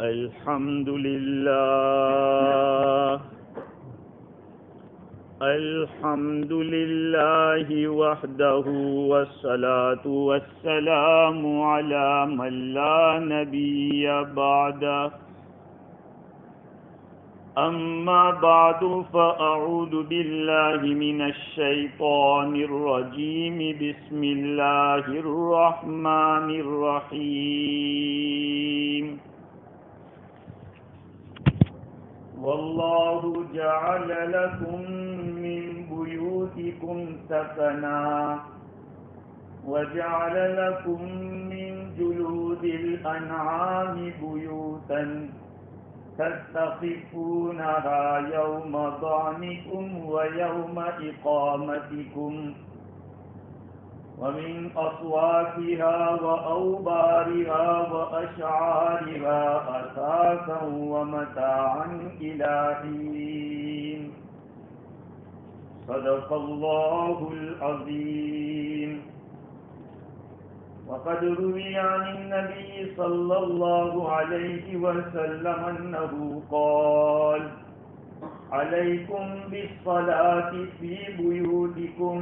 الحمد لله وحده والصلاة والسلام على من لا نبي بعده أما بعد فأعوذ بالله من الشيطان الرجيم بسم الله الرحمن الرحيم والله جعل لكم من بيوتكم سكنا وجعل لكم من جلود الأنعام بيوتا تستخفونها يوم ظعنكم ويوم إقامتكم ومن أصوافها وأوبارها وأشعارها أثاثا ومتاعا إلى حين صدق الله العظيم. وقد روي عن النبي صلى الله عليه وسلم أنه قال عليكم بالصلاة في بيوتكم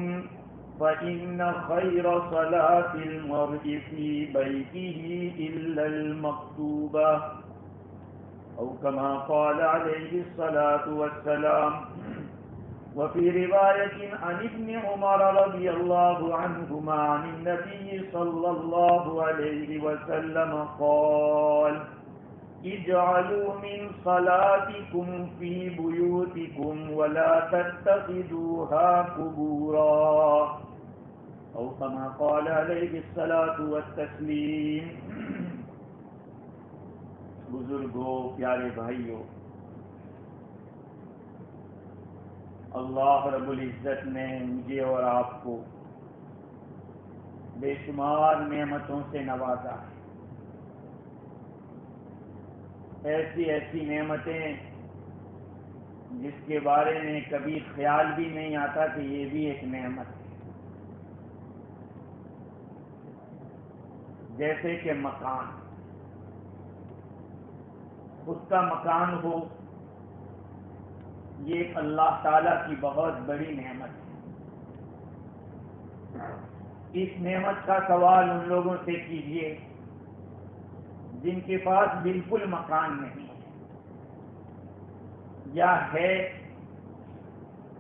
فإن خير صلاة المرء في بيته إلا المكتوبة أو كما قال عليه الصلاة والسلام. وفي رواية عن ابن عمر رضي الله عنهما عن النبي صلى الله عليه وسلم قال اجعلوا من صلاتكم في بيوتكم ولا تتخذوها قبورا أو كما قال عليه الصلاة والتسليم. بزرگوں، پیارے بھائیوں، اللہ رب العزت نے مجھے اور آپ کو بے شمار نعمتوں سے نوازا ہے. ایسی ایسی نعمتیں جس کے بارے میں کبھی خیال بھی نہیں آتا کہ یہ بھی ایک نعمت ہے. جیسے کہ مکان، خود کا مکان ہو، یہ ایک اللہ تعالیٰ کی بہت بڑی نعمت ہے. اس نعمت کا سوال ان لوگوں سے کیجیے جن کے پاس بالکل مکان نہیں ہے، یا ہے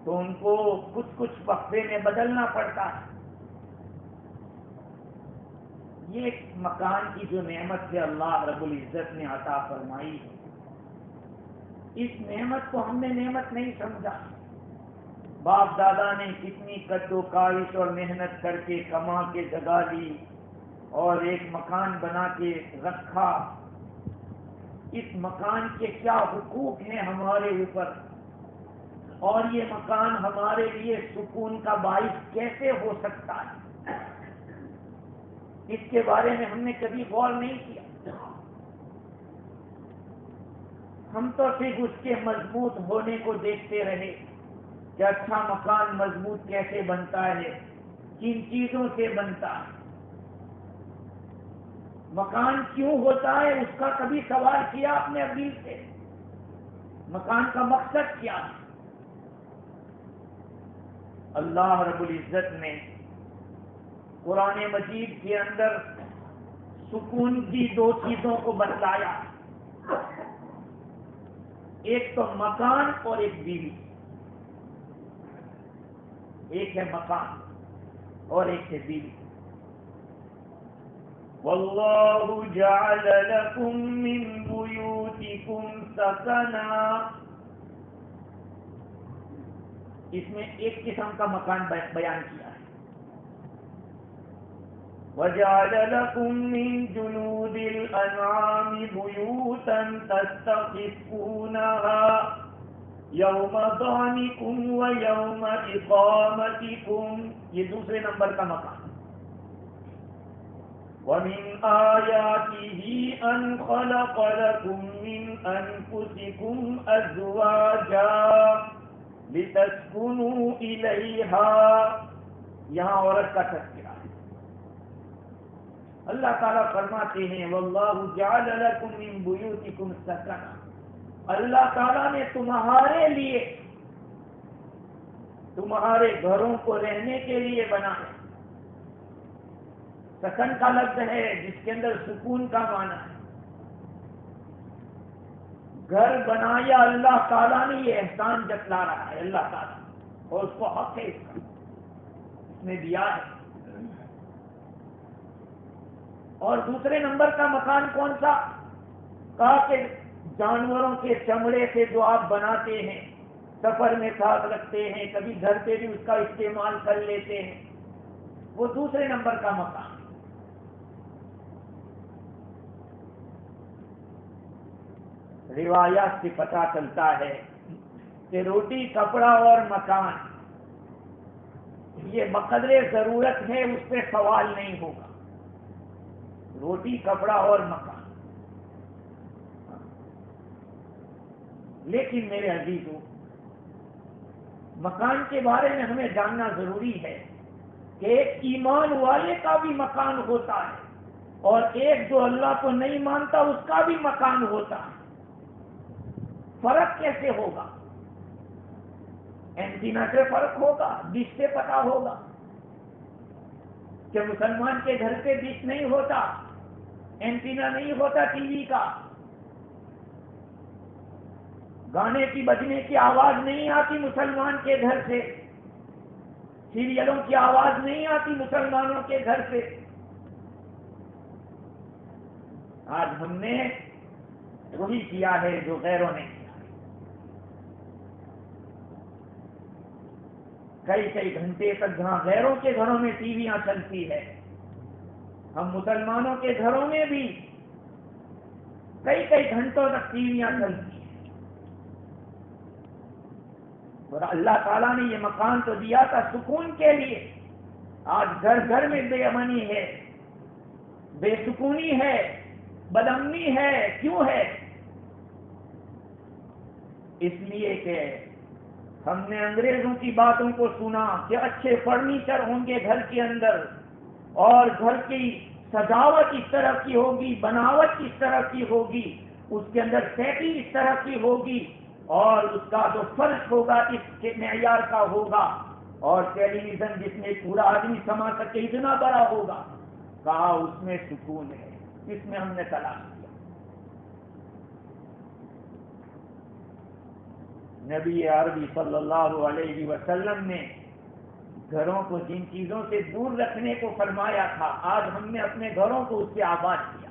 تو ان کو کچھ وقفے میں بدلنا پڑتا ہے. یہ ایک مکان کی جو نعمت ہے اللہ رب العزت نے عطا فرمائی ہے، اس نعمت کو ہم نے نعمت نہیں سمجھا. باپ دادا نے کتنی کد و کاوش اور محنت کر کے کما کے جگہ لی اور ایک مکان بنا کے رکھا. اس مکان کے کیا حقوق ہیں ہمارے اوپر، اور یہ مکان ہمارے لیے سکون کا باعث کیسے ہو سکتا ہے، اس کے بارے میں ہم نے کبھی غور نہیں کیا. ہم تو صرف اس کے مضبوط ہونے کو دیکھتے رہے کہ اچھا مکان مضبوط کیسے بنتا ہے، کن چیزوں سے بنتا ہے، مکان کیوں ہوتا ہے اس کا کبھی سوال کیا اپنے دل سے؟ مکان کا مقصد کیا ہے؟ اللہ رب العزت نے قرآن مجید کے اندر سکون کی دو چیزوں کو بتلایا، ایک تو مکان اور ایک بیوی. ایک ہے مکان اور ایک ہے بیوی. واللہ جعل لکم من بیوتکم سکنا، اس میں ایک قسم کا مکان بیان کیا ہے. وجعل لكم من جلود الأنعام بيوتا تستخفونها يوم ظعنكم ويوم إقامتكم، یہ دوسرے نمبر کا مکان. ومن آياته أن خلق لكم من أنفسكم أزواجا لتسكنوا إليها، یہاں عورت کا تذکرہ ہے. اللہ تعالیٰ فرماتے ہیں واللہ جعل لکم من بیوتکم سکنا، اللہ تعالیٰ نے تمہارے لیے تمہارے گھروں کو رہنے کے لیے بنایا۔ سکن کا لفظ ہے جس کے اندر سکون کا معنی ہے۔ گھر بنایا اللہ تعالیٰ نے، یہ احسان جتلا رہا ہے اللہ تعالیٰ، اور اس کو حق ہے، اس نے دیا ہے۔ اور دوسرے نمبر کا مکان کون سا؟ کہا کہ جانوروں کے چمڑے سے جو آپ بناتے ہیں، سفر میں ساتھ رکھتے ہیں، کبھی گھر پہ بھی اس کا استعمال کر لیتے ہیں، وہ دوسرے نمبر کا مکان۔ روایات سے پتہ چلتا ہے کہ روٹی، کپڑا اور مکان یہ بقدر ضرورت ہے، اس پہ سوال نہیں ہوگا۔ روٹی، کپڑا اور مکان۔ لیکن میرے عزیزو، مکان کے بارے میں ہمیں جاننا ضروری ہے کہ ایک ایمان والے کا بھی مکان ہوتا ہے اور ایک جو اللہ کو نہیں مانتا اس کا بھی مکان ہوتا ہے۔ فرق کیسے ہوگا؟ اینٹینا سے فرق ہوگا، ڈش سے پتہ ہوگا کہ مسلمان کے گھر پہ ڈش نہیں ہوتا، اینٹینا نہیں ہوتا ٹی وی کا، گانے کی بجنے کی آواز نہیں آتی مسلمان کے گھر سے، سیریلوں کی آواز نہیں آتی مسلمانوں کے گھر سے۔ آج ہم نے وہی کیا ہے جو غیروں نے کیا۔ کئی گھنٹے تک جہاں غیروں کے گھروں میں ٹی ویاں چلتی ہے، ہم مسلمانوں کے گھروں میں بھی کئی گھنٹوں تک ٹی ویاں چلتی ہیں۔ اور اللہ تعالیٰ نے یہ مکان تو دیا تھا سکون کے لیے، آج گھر گھر میں بے امنی ہے، بے سکونی ہے، بدامنی ہے۔ کیوں ہے؟ اس لیے کہ ہم نے انگریزوں کی باتوں کو سنا کہ اچھے فرنیچر ہوں گے گھر کے اندر، اور گھر کی سجاوٹ اس طرح کی ہوگی، بناوٹ اس طرح کی ہوگی، اس کے اندر سیٹنگ اس طرح کی ہوگی، اور اس کا جو فرش ہوگا اس کے معیار کا ہوگا، اور ٹیلی ویژن جس میں پورا آدمی سما سکے اتنا بڑا ہوگا۔ کہا اس میں سکون ہے، اس میں ہم نے تلاش کیا۔ نبی عربی صلی اللہ علیہ وسلم نے گھروں کو جن چیزوں سے دور رکھنے کو فرمایا تھا، آج ہم نے اپنے گھروں کو اس سے آباد کیا۔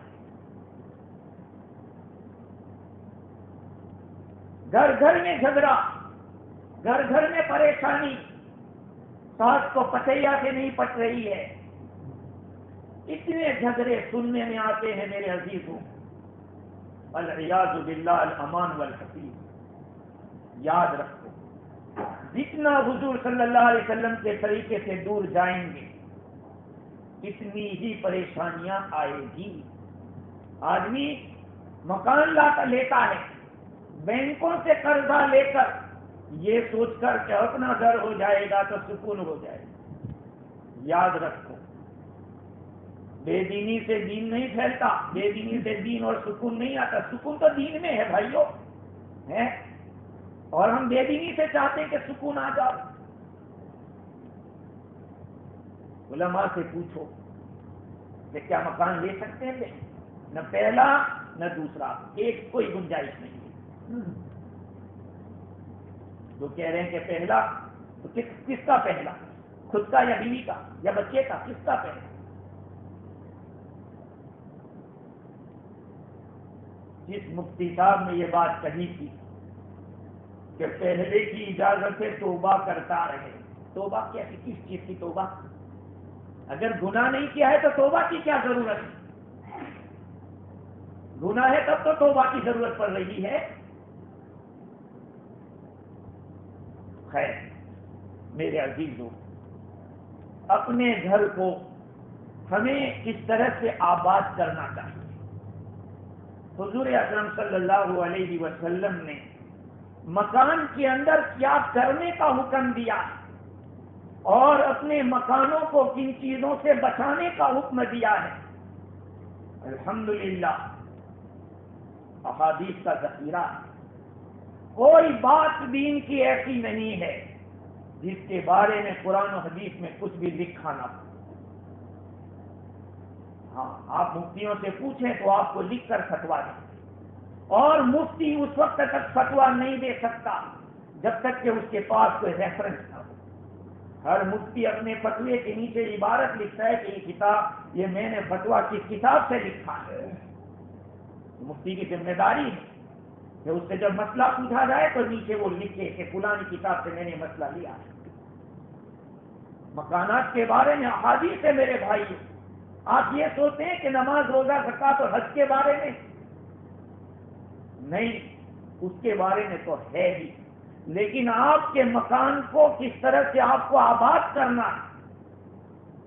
گھر گھر میں جھگڑا، گھر گھر میں پریشانی، ساس کو پتیا سے نہیں پٹ رہی ہے، اتنے جھگڑے سننے میں آتے ہیں میرے عزیزوں۔ العیاذ باللہ، الامان والحفیظ۔ یاد رکھو، جتنا حضور صلی اللہ علیہ وسلم کے طریقے سے دور جائیں گے اتنی ہی پریشانیاں آئے گی۔ آدمی مکان لیتا ہے بینکوں سے قرضہ لے کر، یہ سوچ کر کہ اپنا گھر ہو جائے گا تو سکون ہو جائے گا۔ یاد رکھو، بے دینی سے دین نہیں پھیلتا، بے دینی سے دین اور سکون نہیں آتا۔ سکون تو دین میں ہے بھائیو، ہے، اور ہم بے دینی سے چاہتے ہیں کہ سکون آ جاؤ۔ علماء سے پوچھو کہ کیا مکان لے سکتے ہیں؟ نہ پہلا نہ دوسرا، ایک کوئی گنجائش نہیں ہے۔ جو کہہ رہے ہیں کہ پہلا، تو کس کا پہلا؟ خود کا یا بیوی کا یا بچے کا؟ کس کا پہلا؟ جس مفتی صاحب نے یہ بات کہی تھی کہ پہلے کی اجازت سے توبہ کرتا رہے، توبہ کیا؟ کس چیز کی توبہ؟ اگر گناہ نہیں کیا ہے تو توبہ کی کیا ضرورت ہے؟ گناہ ہے تب تو توبہ کی ضرورت پڑ رہی ہے۔ خیر میرے عزیزوں، اپنے گھر کو ہمیں کس طرح سے آباد کرنا چاہیے؟ حضور اکرم صلی اللہ علیہ وسلم نے مکان کے اندر کیا کرنے کا حکم دیا اور اپنے مکانوں کو کن چیزوں سے بچانے کا حکم دیا ہے، الحمدللہ احادیث کا ذخیرہ ہے، کوئی بات دین کی ایسی نہیں ہے جس کے بارے میں قرآن و حدیث میں کچھ بھی لکھا نہ ہو۔ ہاں، آپ مفتیوں سے پوچھیں تو آپ کو لکھ کر فتوا دیں، اور مفتی اس وقت تک فتوا نہیں دے سکتا جب تک کہ اس کے پاس کوئی ریفرنس نہ ہو۔ ہر مفتی اپنے فتوے کے نیچے عبارت لکھتا ہے کہ یہ کتاب، یہ میں نے فتوا کس کتاب سے لکھا ہے۔ مفتی کی ذمہ داری ہے کہ اس سے جب مسئلہ پوچھا جائے تو نیچے وہ لکھے کہ فلانی کتاب سے میں نے مسئلہ لیا ہے۔ مکانات کے بارے میں احادیث ہے میرے بھائی۔ آپ یہ سوچتے ہیں کہ نماز، روزہ، زکوٰۃ اور حج کے بارے میں نہیں، اس کے بارے میں تو ہے ہی، لیکن آپ کے مکان کو کس طرح سے آپ کو آباد کرنا ہے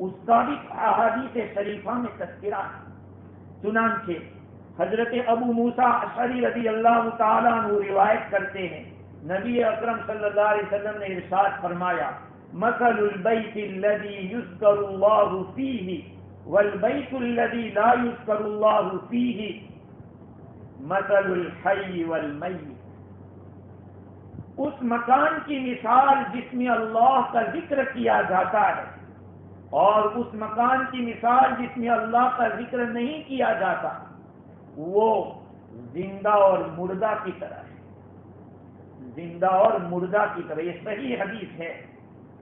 اس کا بھی احادیث شریفہ میں تذکرہ ہے۔ چنانچہ حضرت ابو موسیٰ اشعری رضی اللہ تعالیٰ عنہ روایت کرتے ہیں، نبی اکرم صلی اللہ علیہ وسلم نے ارشاد فرمایا، مثل البیت الذی یذکر اللہ فیہ والبیت الذی لا یذکر اللہ فیہ مثل الحی والمیت۔ اس مکان کی مثال جس میں اللہ کا ذکر کیا جاتا ہے، اور اس مکان کی مثال جس میں اللہ کا ذکر نہیں کیا جاتا، وہ زندہ اور مردہ کی طرح ہے، زندہ اور مردہ کی طرح۔ یہ صحیح حدیث ہے،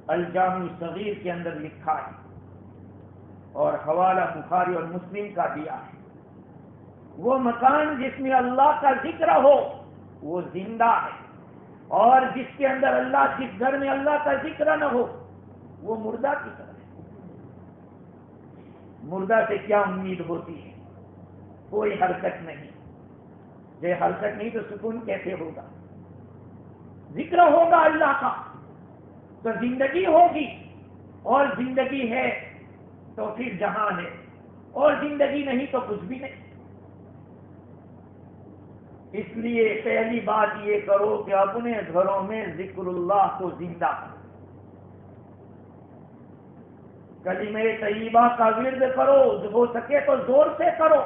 الجامع الصغیر کے اندر لکھا ہے، اور حوالہ بخاری اور مسلم کا دیا ہے۔ وہ مکان جس میں اللہ کا ذکر ہو وہ زندہ ہے، اور جس کے اندر اللہ، جس گھر میں اللہ کا ذکر نہ ہو وہ مردہ کی طرح ہے۔ مردہ سے کیا امید ہوتی ہے؟ کوئی حرکت نہیں، یہ حرکت نہیں تو سکون کیسے ہوگا؟ ذکر ہوگا اللہ کا تو زندگی ہوگی، اور زندگی ہے تو پھر جہان ہے، اور زندگی نہیں تو کچھ بھی نہیں۔ اس لیے پہلی بات یہ کرو کہ اپنے گھروں میں ذکر اللہ کو زندہ کرو، کلمہ طیبہ کا ورد کرو، جو ہو سکے تو زور سے کرو،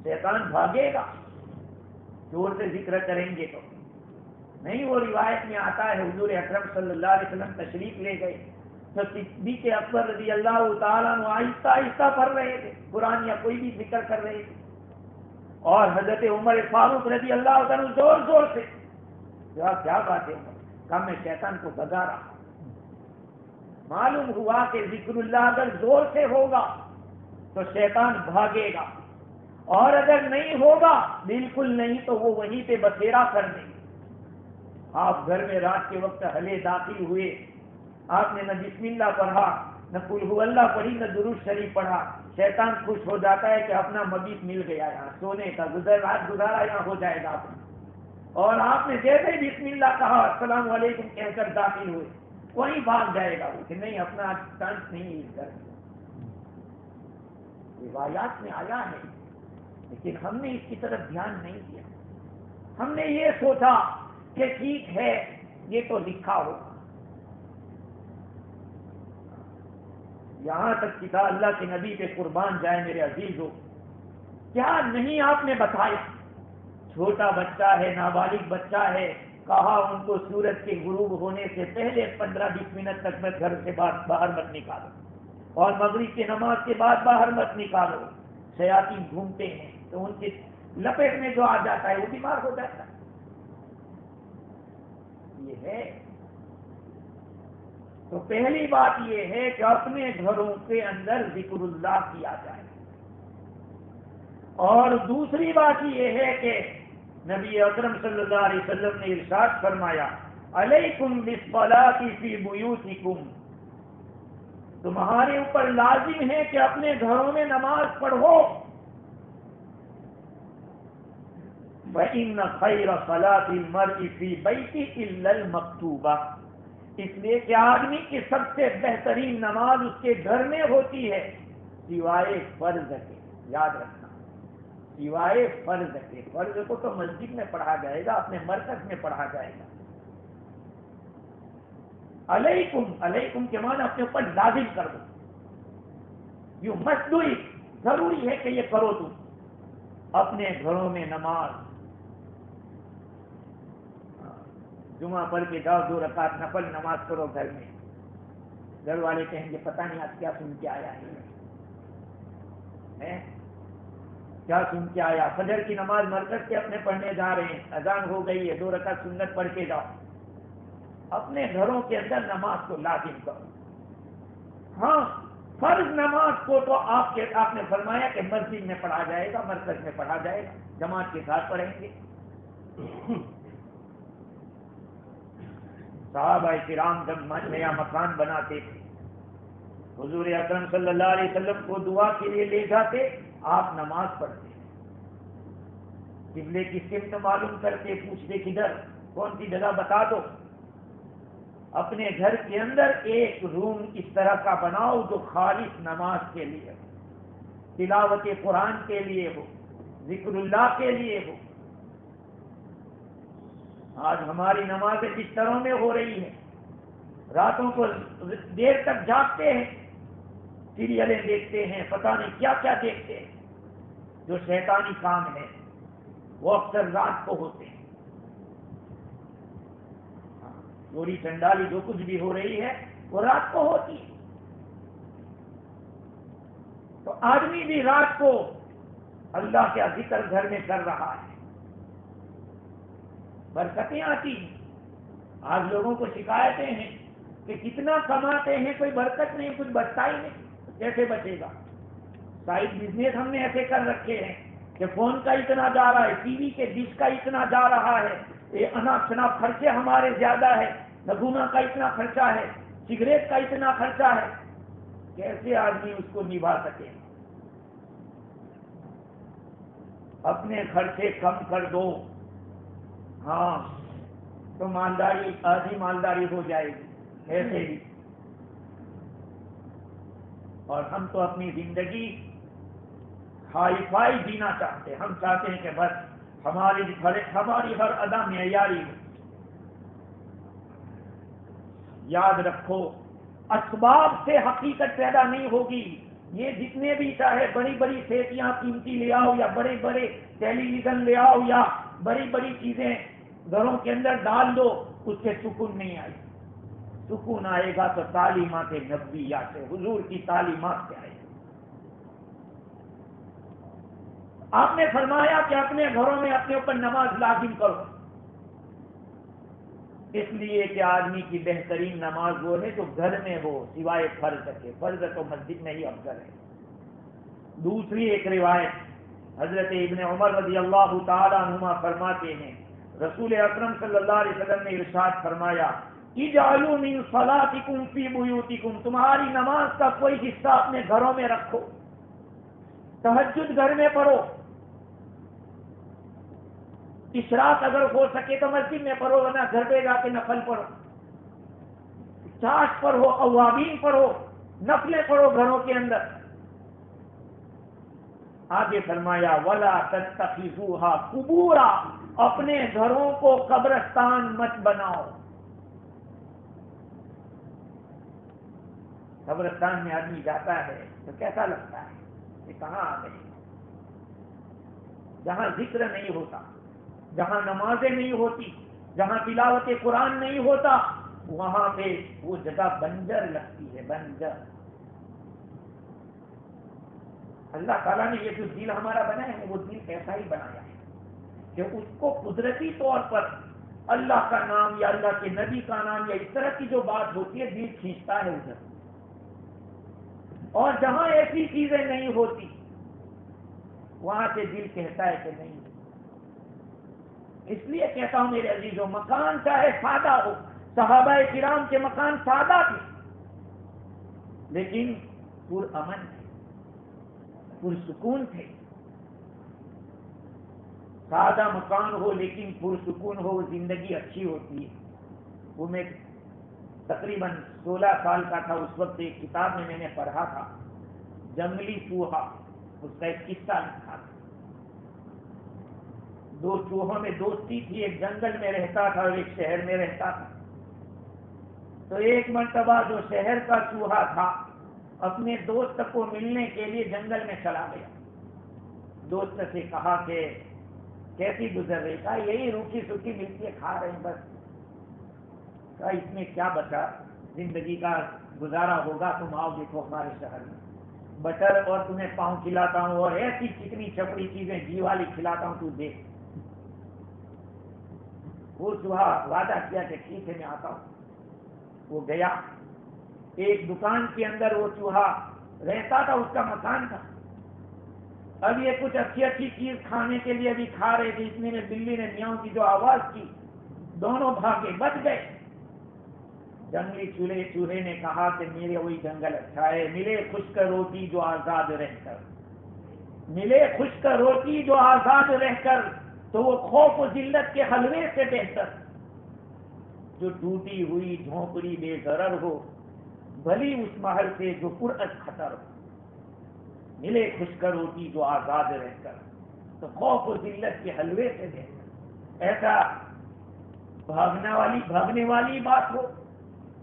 شیطان بھاگے گا زور سے ذکر کریں گے تو نہیں۔ وہ روایت میں آتا ہے حضور اکرم صلی اللہ علیہ وسلم تشریف لے گئے تو صدیق اکبر رضی اللہ تعالیٰ عنہ آہستہ آہستہ پڑھ رہے تھے قرآن یا کوئی بھی ذکر کر رہے تھے، اور حضرت عمر فاروق رضی اللہ عنہ زور زور سے، کیا بات ہے عمر؟ کہا میں شیطان کو بھگا رہا۔ معلوم ہوا کہ ذکر اللہ اگر زور سے ہوگا تو شیطان بھاگے گا، اور اگر نہیں ہوگا بالکل نہیں تو وہ وہیں پہ بسیرا کر دیں گے۔ آپ گھر میں رات کے وقت ہلے داخل ہوئے، آپ نے نہ بسم اللہ پڑھا، نہ قل هو اللہ پڑھی، نہ درود شریف پڑھا، شیطان خوش ہو جاتا ہے کہ اپنا مبیت مل گیا، یہاں سونے کا رات گزارا یہاں ہو جائے گا اپنا۔ اور آپ نے جیسے ہی بسم اللہ کہا، السلام علیکم کہہ کر داخل ہوئے، وہیں بھاگ جائے گا وہ کہ نہیں اپنا چانس نہیں ہے اس گھر میں۔ روایات میں آیا ہے، لیکن ہم نے اس کی طرف دھیان نہیں دیا۔ ہم نے یہ سوچا کہ ٹھیک ہے یہ تو لکھا ہوگا، یہاں تک کہ اللہ کے نبی پہ قربان جائے میرے عزیزو، کیا نہیں آپ نے بتایا؟ چھوٹا بچہ ہے، نابالغ بچہ ہے، کہا ان کو سورج کے غروب ہونے سے پہلے 15-20 منٹ تک میں گھر سے باہر مت نکالو، اور مغرب کی نماز کے بعد باہر مت نکالو، شیاطین گھومتے ہیں تو ان کی لپیٹ میں جو آ جاتا ہے وہ بیمار ہو جاتا ہے۔ یہ ہے تو پہلی بات یہ ہے کہ اپنے گھروں کے اندر ذکر اللہ کیا جائے، اور دوسری بات یہ ہے کہ نبی اکرم صلی اللہ علیہ وسلم نے ارشاد فرمایا، علیکم بالصلاۃ فی بیوتکم، تمہارے اوپر لازم ہے کہ اپنے گھروں میں نماز پڑھو، فإن خیر صلاۃ المرء فی بیتہ الا المکتوبہ، اس لیے کہ آدمی کی سب سے بہترین نماز اس کے گھر میں ہوتی ہے سوائے فرض کے۔ یاد رکھنا، سوائے فرض کے، فرض کو تو مسجد میں پڑھا جائے گا، اپنے مرکز میں پڑھا جائے گا۔ علیکم، علیکم کے معنی اپنے اوپر لازم کر دو، یو مسٹ ڈو اٹ، ضروری ہے کہ یہ کرو تم. اپنے گھروں میں نماز جمعہ پڑھ کے جاؤ، 2 رکعت نفل نماز کرو گھر میں. گھر والے کہیں گے پتہ نہیں آج کیا سن کے آیا ہے، کیا سن کے آیا. فجر کی نماز مرکز کے اپنے پڑھنے جا رہے ہیں، اذان ہو گئی ہے، 2 رکعت سنت پڑھ کے جاؤ. اپنے گھروں کے اندر نماز کو لازم کرو. ہاں فرض نماز کو تو آپ نے فرمایا کہ مسجد میں پڑھا جائے گا، مرکز میں پڑھا جائے گا، جماعت کے ساتھ پڑھیں گے. صحابہ کرام جب نیا مکان بناتے تھے، حضور اکرم صلی اللہ علیہ وسلم کو دعا کے لیے لے جاتے، آپ نماز پڑھتے، قبلے کی سمت معلوم کرتے، پوچھتے کدھر، کون سی جگہ بتا دو. اپنے گھر کے اندر ایک روم اس طرح کا بناؤ جو خالص نماز کے لیے ہو، تلاوت قرآن کے لیے ہو، ذکر اللہ کے لیے ہو. آج ہماری نمازیں بستروں میں ہو رہی ہیں، راتوں کو دیر تک جاگتے ہیں، سیریلیں دیکھتے ہیں، پتہ نہیں کیا کیا دیکھتے ہیں. جو شیطانی کام ہے وہ اکثر رات کو ہوتے ہیں. چوری چنڈالی جو کچھ بھی ہو رہی ہے وہ رات کو ہوتی ہے. تو آدمی بھی رات کو اللہ کا ذکر گھر میں کر رہا ہے، برکتیں آتی ہیں. آج لوگوں کو شکایتیں ہیں کہ کتنا کماتے ہیں، کوئی برکت نہیں، کچھ بچتا ہی نہیں. کیسے بچے گا؟ سائڈ بزنس ہم نے ایسے کر رکھے ہیں کہ فون کا اتنا جا رہا ہے، ٹی وی کے ڈش کا اتنا جا رہا ہے، یہ اناپ شناپ خرچے ہمارے زیادہ ہے، نگونا کا اتنا خرچہ ہے، سگریٹ کا اتنا خرچہ ہے. کیسے آدمی اس کو نبھا سکے؟ اپنے خرچے کم کر دو، ہاں تو مالداری، آدھی مالداری ہو جائے گی ایسے ہی. اور ہم تو اپنی زندگی ہائی فائی جینا چاہتے ہیں. ہم چاہتے ہیں کہ بس ہماری ہر ادا معیاری ہو. یاد رکھو اسباب سے حقیقت پیدا نہیں ہوگی. یہ جتنے بھی چاہے بڑی بڑی سیٹیاں قیمتی لے آؤ، یا بڑے بڑے ٹیلی ویژن لے آؤ، یا بڑی بڑی چیزیں گھروں کے اندر ڈال دو، اس سے سکون نہیں آئے. سکون آئے گا تو تعلیمات نبویہ سے، حضور کی تعلیمات سے آئے گا. آپ نے فرمایا کہ اپنے گھروں میں اپنے اوپر نماز لازم کرو، اس لیے کہ آدمی کی بہترین نماز وہ ہے جو گھر میں ہو سوائے فرض کے. فرض تو مسجد میں ہی افضل ہے. دوسری ایک روایت حضرت ابن عمر رضی اللہ تعالی عنہما فرماتے ہیں، رسول اکرم صلی اللہ علیہ وسلم نے ارشاد فرمایا، اجعلوا من صلاتکم فی بیوتکم، تمہاری نماز کا کوئی حصہ اپنے گھروں میں رکھو. تہجد گھر میں پڑھو، اشراق اگر ہو سکے تو مسجد میں پڑھو، ورنہ گھر پہ جا کے نفل پڑھو. چاش پڑھو، اوابین پڑھو، نفلیں پڑھو گھروں کے اندر. آگے فرمایا ولا تتخذوها قبورا، اپنے گھروں کو قبرستان مت بناؤ. قبرستان میں آدمی جاتا ہے تو کیسا لگتا ہے کہ کہاں آ گئے؟ جہاں ذکر نہیں ہوتا، جہاں نمازیں نہیں ہوتی، جہاں تلاوت قرآن نہیں ہوتا، وہاں پہ وہ جگہ بنجر لگتی ہے، بنجر. اللہ تعالیٰ نے یہ جو دل ہمارا بنایا ہے وہ دل ایسا ہی بنایا ہے کہ اس کو قدرتی طور پر اللہ کا نام یا اللہ کے نبی کا نام یا اس طرح کی جو بات ہوتی ہے دل کھینچتا ہے ادھر. اور جہاں ایسی چیزیں نہیں ہوتی وہاں سے دل کہتا ہے کہ نہیں. اس لیے کہتا ہوں میرے عزیزوں، مکان چاہے سادہ ہو، صحابہ کرام کے مکان سادہ تھے لیکن پرامن تھے، پرسکون تھے. سادہ مکان ہو لیکن پرسکون ہو، زندگی اچھی ہوتی ہے. وہ میں تقریباً 16 سال کا تھا اس وقت، ایک کتاب میں نے پڑھا تھا جنگلی چوہا، اس کا ایک قصہ لکھا تھا. 2 چوہوں میں دوستی تھی، ایک جنگل میں رہتا تھا اور ایک شہر میں رہتا تھا. تو ایک مرتبہ جو شہر کا چوہا تھا اپنے دوست کو ملنے کے لیے جنگل میں چلا گیا. دوست سے کہا کہ کیسی گزر رہی؟ کہا یہی روکھی سوکھی ملتی ہے، کھا رہے ہیں بس. کہا اس میں کیا بچا، زندگی کا گزارا ہوگا، تم آؤ دیکھو ہمارے شہر میں بٹر اور تمہیں پاؤں کھلاتا ہوں اور ایسی چکنی چپڑی چیزیں گھی والی کھلاتا ہوں، تو دیکھ. وہ چوہا وعدہ کیا کہ ٹھیک ہے میں آتا ہوں. وہ گیا، ایک دکان کے اندر وہ چوہا رہتا تھا، اس کا مکان تھا. اب یہ کچھ اچھی اچھی چیز کھانے کے لیے بھی کھا رہے تھے. اتنے میں بلی نے میاؤں کی جو آواز کی، دونوں بھاگے، بچ گئے. جنگلی چوہے نے کہا کہ میرے وہی جنگل اچھا ہے، ملے خشک روٹی جو آزاد رہ کر، ملے خشک روٹی جو آزاد رہ کر، تو وہ خوف و ذلت کے حلوے سے بہتر. جو ٹوٹی ہوئی جھونپڑی بے ضرر ہو، بھلی اس محل سے جو پرعز خطر ہو. ملے خشک روٹی جو آزاد رہ کر، تو خوف و ذلت کے حلوے سے بہتر. ایسا بھاگنے والی بات ہو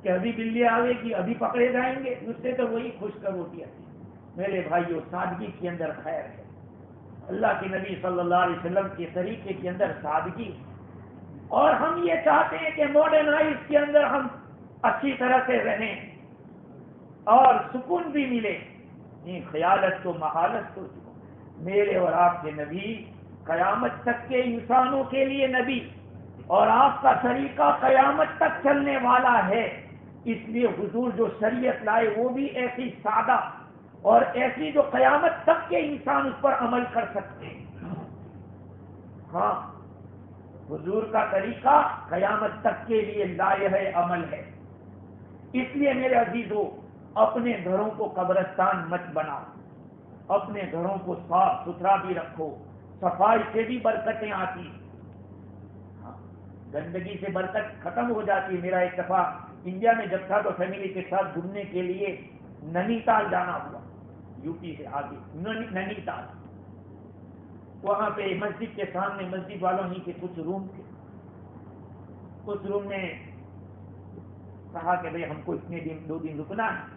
کہ ابھی بلی آئے گی، ابھی پکڑے جائیں گے، اس سے تو وہی خشک روٹی ہے. میرے بھائیوں، سادگی کے اندر خیر ہے. اللہ کے نبی صلی اللہ علیہ وسلم کے طریقے کے اندر سادگی، اور ہم یہ چاہتے ہیں کہ ماڈرنائز کے اندر ہم اچھی طرح سے رہیں اور سکون بھی ملے. خیالت تو محالت تو میرے اور آپ کے نبی قیامت تک کے انسانوں کے لیے نبی، اور آپ کا طریقہ قیامت تک چلنے والا ہے. اس لیے حضور جو شریعت لائے وہ بھی ایسی سادہ اور ایسی جو قیامت تک کے انسان اس پر عمل کر سکتے ہیں. ہاں، حضور کا طریقہ قیامت تک کے لیے لائق عمل ہے. اس لیے میرے عزیزو، اپنے گھروں کو قبرستان مت بناؤ، اپنے گھروں کو صاف ستھرا بھی رکھو. صفائی سے بھی برکتیں آتی، گندگی سے برکت ختم ہو جاتی ہے. میرا ایک دفعہ انڈیا میں جب تھا تو فیملی کے ساتھ گھومنے کے لیے نینی تال جانا ہوا، یو پی سے آگے نینی تال. وہاں پہ مسجد کے سامنے مسجد والوں ہی کے کچھ روم تھے. اس روم میں کہا کہ بھئی ہم کو اتنے دن 2 دن رکنا ہے.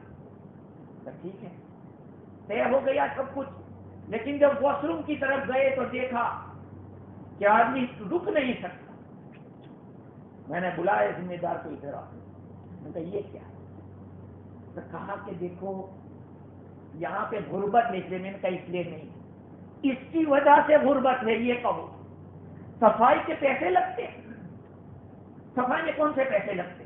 تو ٹھیک ہے، طے ہو گیا سب کچھ. لیکن جب واش روم کی طرف گئے تو دیکھا کہ آدمی رک نہیں سکتا. میں نے بلایا ذمہ دار کو ادھر آ. میں نے کہا یہ کیا ہے؟ تو کہا کہ دیکھو یہاں پہ غربت لکھ لے. میں نے کہا اس لیے نہیں، اس کی وجہ سے غربت ہے. یہ کہو صفائی کے پیسے لگتے ہیں؟ صفائی میں کون سے پیسے لگتے؟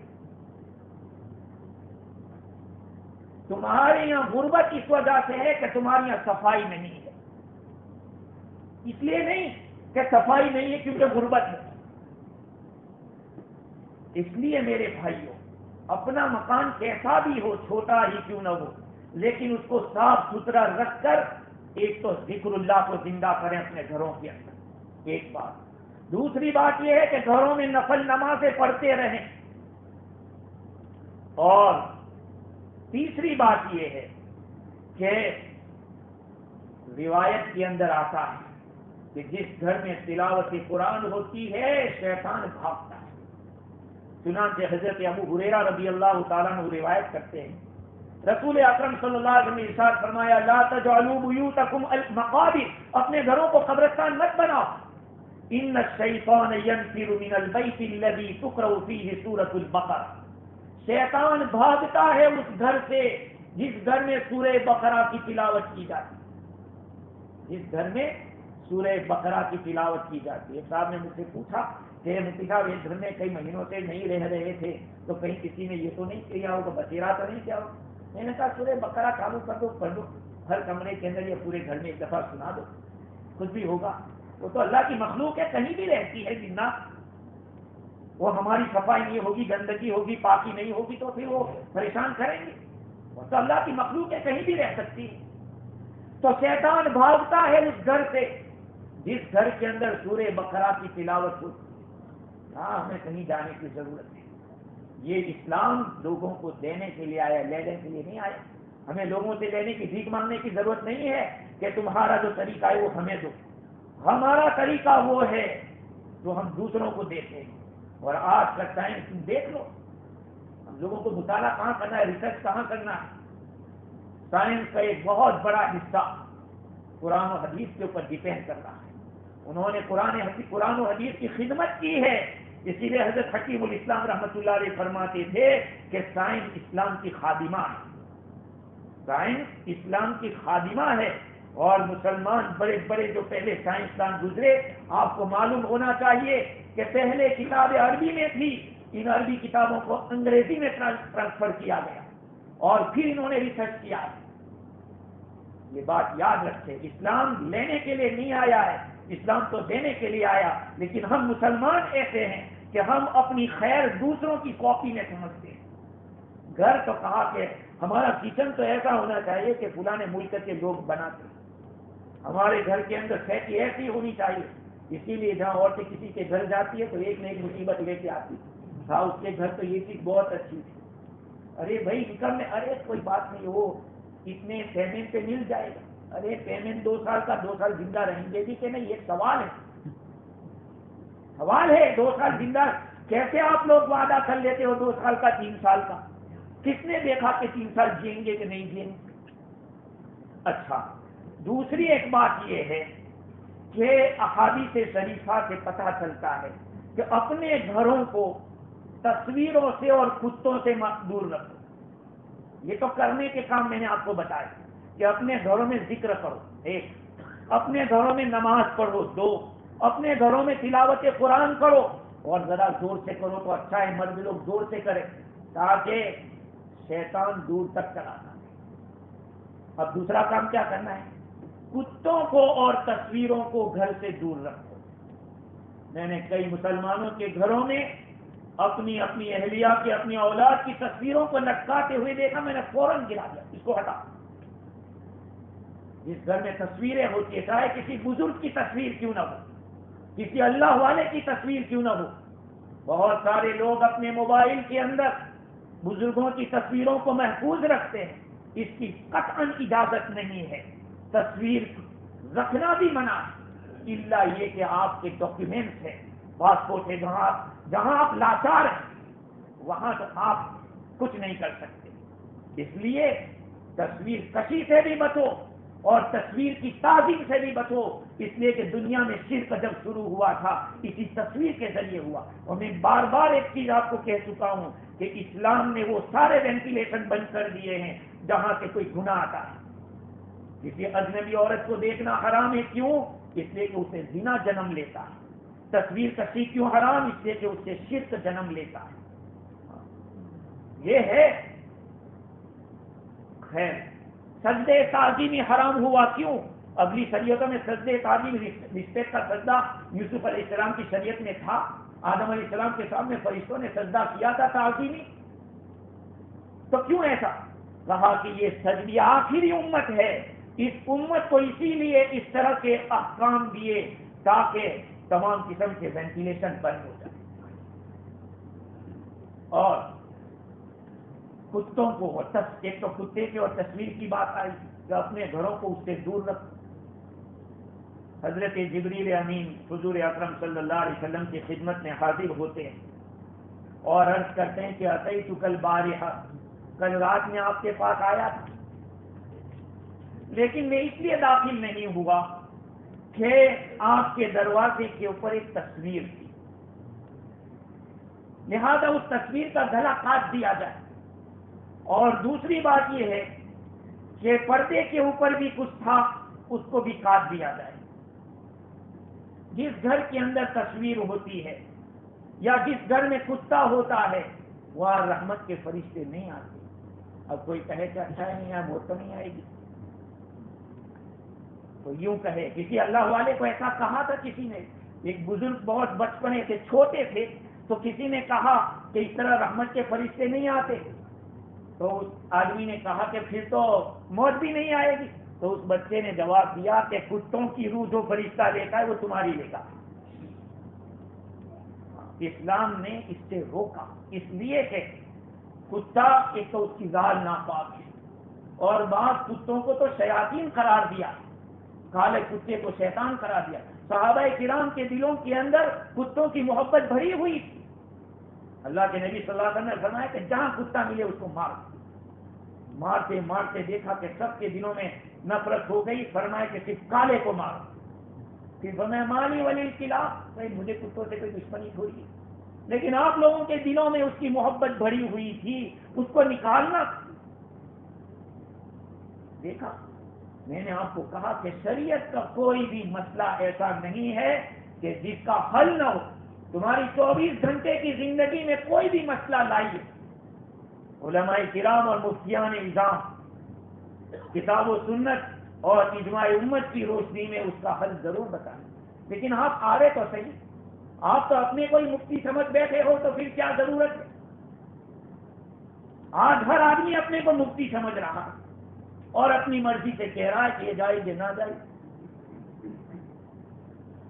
تمہارے یہاں غربت اس وجہ سے ہے کہ تمہارے یہاں صفائی نہیں ہے. اس لیے نہیں کہ صفائی نہیں ہے کیونکہ غربت ہے. اس لیے میرے بھائیوں، اپنا مکان کیسا بھی ہو، چھوٹا ہی کیوں نہ ہو، لیکن اس کو صاف ستھرا رکھ کر ایک تو ذکر اللہ کو زندہ کریں اپنے گھروں کے اندر. ایک بات. دوسری بات یہ ہے کہ گھروں میں نفل نمازیں پڑھتے رہیں. اور تیسری بات یہ ہے کہ روایت کے اندر آتا ہے کہ جس گھر میں تلاوت قرآن ہوتی ہے شیطان بھاگتا ہے. چنانچہ حضرت ابو ہریرہ رضی اللہ تعالیٰ عنہ روایت کرتے ہیں، رسول اکرم صلی اللہ علیہ وسلم نے ارشاد فرمایا لا تجعلوا بیوتکم المقابر، اپنے گھروں کو قبرستان مت بناؤ. ان الشیطان ینفر من البیت الذی تقرأ فیہ سورۃ البقرہ، شیطان بھاگتا ہے اس گھر سے جس گھر میں سورہ بقرہ کی تلاوت کی جاتی. جس گھر میں سورہ بقرہ کی تلاوت کی جاتی ہے. صاحب نے مجھ سے پوچھا کہ مفتی صاحب اس گھر میں کئی مہینوں سے نہیں رہ رہے تھے تو کہیں کسی نے یہ تو نہیں کیا ہوگا، بچیرا تو نہیں کیا ہوگا؟ میں نے کہا سورہ بقرہ چالو کر دو، پڑھ دو ہر کمرے کے اندر، یا پورے گھر میں ایک دفعہ سنا دو، کچھ بھی ہوگا. وہ تو اللہ کی مخلوق ہے، کہیں بھی رہتی ہے جنات. وہ ہماری صفائی نہیں ہوگی، گندگی ہوگی، پاکی نہیں ہوگی تو پھر وہ پریشان کریں گے. وہ تو اللہ کی مخلوق ہے، کہیں بھی رہ سکتی ہے. تو شیطان بھاگتا ہے اس گھر سے جس گھر کے اندر سورہ بقرہ کی تلاوت ہوتی. ہاں، ہمیں کہیں جانے کی ضرورت نہیں. یہ اسلام لوگوں کو دینے کے لیے آیا، لینے کے لیے نہیں آیا. ہمیں لوگوں سے لینے کی بھیک مانگنے کی ضرورت نہیں ہے کہ تمہارا جو طریقہ ہے وہ ہمیں دو. ہمارا طریقہ وہ ہے جو ہم دوسروں کو دیتے ہیں. اور آج کا ٹائم تم دیکھ لو، ہم لوگوں کو مطالعہ کہاں کرنا ہے، ریسرچ کہاں کرنا ہے. سائنس کا ایک بہت بڑا حصہ قرآن و حدیث کے اوپر ڈیپینڈ کر رہا ہے. انہوں نے قرآن و حدیث کی خدمت کی ہے. اسی لیے حضرت حکیم الاسلام رحمۃ اللہ علیہ فرماتے تھے کہ سائنس اسلام کی خادمہ ہے. سائنس اسلام کی خادمہ ہے. اور مسلمان بڑے بڑے جو پہلے سائنسدان گزرے، آپ کو معلوم ہونا چاہیے کہ پہلے کتابیں عربی میں تھی، ان عربی کتابوں کو انگریزی میں ٹرانسفر کیا گیا اور پھر انہوں نے ریسرچ کیا. یہ بات یاد رکھیں، اسلام لینے کے لیے نہیں آیا ہے، اسلام تو دینے کے لیے آیا. لیکن ہم مسلمان ایسے ہیں کہ ہم اپنی خیر دوسروں کی کاپی میں سمجھتے ہیں. گھر تو کہا کہ ہمارا کچن تو ایسا ہونا چاہیے کہ فلاں ملک کے لوگ بناتے ہیں. ہمارے گھر کے اندر سیٹی ایسی ہونی چاہیے. اسی لیے جہاں عورتیں کسی کے گھر جاتی ہے تو ایک نہ ایک مصیبت لے کے آتی تھا. اس کے گھر تو یہ چیز بہت اچھی تھی. ارے بھائی نکل میں، ارے کوئی بات نہیں، وہ اتنے پیمنٹ پہ مل جائے گا. ارے پیمنٹ 2 سال کا، 2 سال زندہ رہیں گے بھی کہ نہیں؟ یہ سوال ہے. سوال ہے 2 سال زندہ کیسے آپ لوگ وعدہ کر لیتے ہو 2 سال کا، 3 سال کا؟ کس نے دیکھا کہ 3 سال جئیں گے کہ نہیں جئیں گے؟ اچھا، دوسری ایک بات یہ ہے کہ احادیث شریفہ سے پتہ چلتا ہے کہ اپنے گھروں کو تصویروں سے اور کتوں سے دور رکھو. یہ تو کرنے کے کام میں نے آپ کو بتایا کہ اپنے گھروں میں ذکر کرو 1، اپنے گھروں میں نماز پڑھو 2، اپنے گھروں میں تلاوت قرآن کرو، اور ذرا زور سے کرو تو اچھا ہے، مرد لوگ زور سے کریں تاکہ شیطان دور تک چلا جائے. اب دوسرا کام کیا کرنا ہے؟ کتوں کو اور تصویروں کو گھر سے دور رکھو. میں نے کئی مسلمانوں کے گھروں میں اپنی اہلیہ کی، اپنی اولاد کی تصویروں کو لٹکاتے ہوئے دیکھا. میں نے فوراً گرا دیا، اس کو ہٹا. جس گھر میں تصویریں ہوتی ہے، چاہے کسی بزرگ کی تصویر کیوں نہ ہو، کسی اللہ والے کی تصویر کیوں نہ ہو. بہت سارے لوگ اپنے موبائل کے اندر بزرگوں کی تصویروں کو محفوظ رکھتے ہیں. اس کی قطعاً اجازت نہیں ہے. تصویر رکھنا بھی منع ہے، الا یہ کہ آپ کے ڈاکیومنٹس ہیں، پاسپورٹ ہے، جہاں آپ لاچار ہیں وہاں تو آپ کچھ نہیں کر سکتے. اس لیے تصویر کشی سے بھی بچو اور تصویر کی تعظیم سے بھی بچو. اس لیے کہ دنیا میں شرک جب شروع ہوا تھا اسی تصویر کے ذریعے ہوا. اور میں بار بار ایک چیز آپ کو کہہ چکا ہوں کہ اسلام نے وہ سارے وینٹیلیشن بند کر دیے ہیں جہاں سے کوئی گناہ آتا ہے. کسی اجنبی عورت کو دیکھنا حرام ہے، کیوں؟ اس لیے کہ اسے زنا جنم لیتا ہے. تصویر کشی کیوں حرام؟ اس لیے کہ اس سے شرک جنم لیتا ہے. یہ ہے. خیر، سجدے تعظیمی حرام ہوا کیوں؟ اگلی شریعتوں میں سجدے تعظیم، رسپیکٹ کا سجدہ یوسف علیہ السلام کی شریعت میں تھا. آدم علیہ السلام کے سامنے فرشتوں نے سجدہ کیا تھا تعظیمی. تو کیوں ایسا؟ کہا کہ یہ سجدی آخری امت ہے، اس امت کو اسی لیے اس طرح کے احکام دیے تاکہ تمام قسم کے وینٹیلیشن بند ہو جائے. اور کتوں کو، ایک تو کتے کی اور تصویر کی بات آئی کہ اپنے گھروں کو اس سے دور رکھو. حضرت جبریل امین حضور اکرم صلی اللہ علیہ وسلم کی خدمت میں حاضر ہوتے ہیں اور عرض کرتے ہیں کہ اتیتک البارحہ، کل رات میں آپ کے پاس آیا تھا، لیکن میں اس لیے داخل نہیں ہوا کہ آپ کے دروازے کے اوپر ایک تصویر تھی، لہذا اس تصویر کا گلا کاٹ دیا جائے. اور دوسری بات یہ ہے کہ پردے کے اوپر بھی کچھ تھا، اس کو بھی کاٹ دیا جائے. جس گھر کے اندر تصویر ہوتی ہے یا جس گھر میں کتا ہوتا ہے وہاں رحمت کے فرشتے نہیں آتے. اب کوئی کہے کہ اچھا ہے نہیں، وہ تو نہیں آئے گی. تو یوں کہے، کسی اللہ والے کو ایسا کہا تھا کسی نے. ایک بزرگ بہت بچپنے سے چھوٹے تھے تو کسی نے کہا کہ اس طرح رحمت کے فرشتے نہیں آتے. تو اس آدمی نے کہا کہ پھر تو موت بھی نہیں آئے گی. تو اس بچے نے جواب دیا کہ کتوں کی روح جو فرشتہ لیتا ہے وہ تمہاری لے گا. اسلام نے اس سے روکا، اس لیے کہ کتا ایک تو اس کی ذات ناپاک ہے، اور بعض کتوں کو تو شیاطین قرار دیا، کالے کتے کو شیطان قرار دیا. صحابہ کرام کے دلوں کے اندر کتوں کی محبت بھری ہوئی تھی. اللہ کے نبی صلی اللہ علیہ وسلم نے فرمایا کہ جہاں کتا ملے اس کو مارو. مارتے مارتے دیکھا کہ سب کے دلوں میں نفرت ہو گئی، فرمایا کہ صرف کالے کو مارو. پھر فرمایا مالی ولی خلاف، میرے کتوں سے کوئی دشمنی تھوڑی ہے، لیکن آپ لوگوں کے دلوں میں اس کی محبت بھری ہوئی تھی، اس کو نکالنا. دیکھا، میں نے آپ کو کہا کہ شریعت کا کوئی بھی مسئلہ ایسا نہیں ہے کہ جس کا حل نہ ہو. تمہاری 24 گھنٹے کی زندگی میں کوئی بھی مسئلہ لائیے، علماء کرام اور مفتیان نظام کتاب و سنت اور اجماع امت کی روشنی میں اس کا حل ضرور بتائیں. لیکن آپ آ رہے تو صحیح، آپ تو اپنے کوئی مفتی سمجھ بیٹھے ہو، تو پھر کیا ضرورت ہے؟ آج ہر آدمی اپنے کو مفتی سمجھ رہا ہے اور اپنی مرضی سے کہہ رہا ہے کہ یہ جائز یہ نہ جائز.